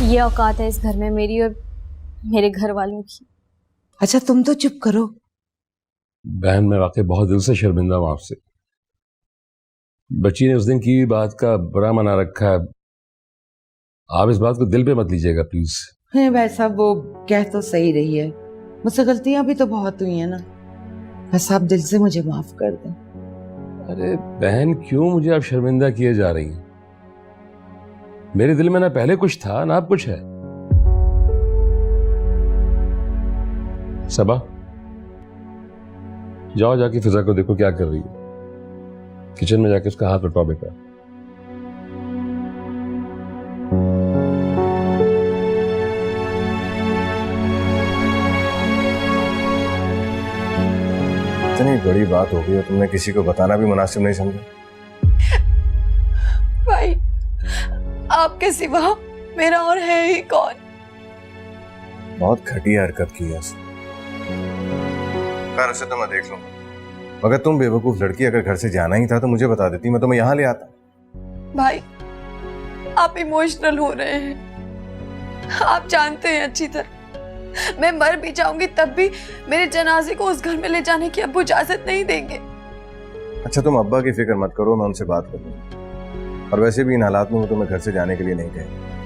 ये औकात है इस घर में मेरी और मेरे घर वालों की। अच्छा तुम तो चुप करो। बहन, मैं वाकई बहुत दिल से शर्मिंदा हूं आपसे। बच्ची ने उस दिन की हुई बात का बुरा मना रखा है। आप इस बात को दिल पे मत लीजिएगा प्लीज। है भाई साहब, वो कह तो सही रही है, मुझसे गलतियां भी तो बहुत हुई है ना। बस आप दिल से मुझे माफ कर दें। अरे बहन, क्यों मुझे आप शर्मिंदा किए जा रही हैं? मेरे दिल में ना पहले कुछ था ना अब कुछ है। सबा, जाओ जाके फिजा को देखो क्या कर रही है। किचन में जाके उसका हाथ बटवा बेटा। इतनी बड़ी बात हो गई और तुमने किसी को बताना भी मुनासिब नहीं समझा। भाई, आपके सिवा मेरा और है ही कौन। बहुत घटिया हरकत की है उसने। खैर उसे तो मैं देख लूंगा, मगर तुम बेवकूफ लड़की, अगर घर से जाना ही था तो मुझे बता देती, मैं तुम्हें यहाँ ले आता। भाई, आप इमोशनल हो रहे हैं। आप जानते हैं अच्छी तरह मैं मर भी जाऊंगी तब भी मेरे जनाजे को उस घर में ले जाने की अब्बू इजाजत नहीं देंगे। अच्छा तुम अब्बा की फिक्र मत करो, मैं उनसे बात कर लूंगा। और वैसे भी इन हालात में वो तुम्हें घर से जाने के लिए नहीं कहेंगे।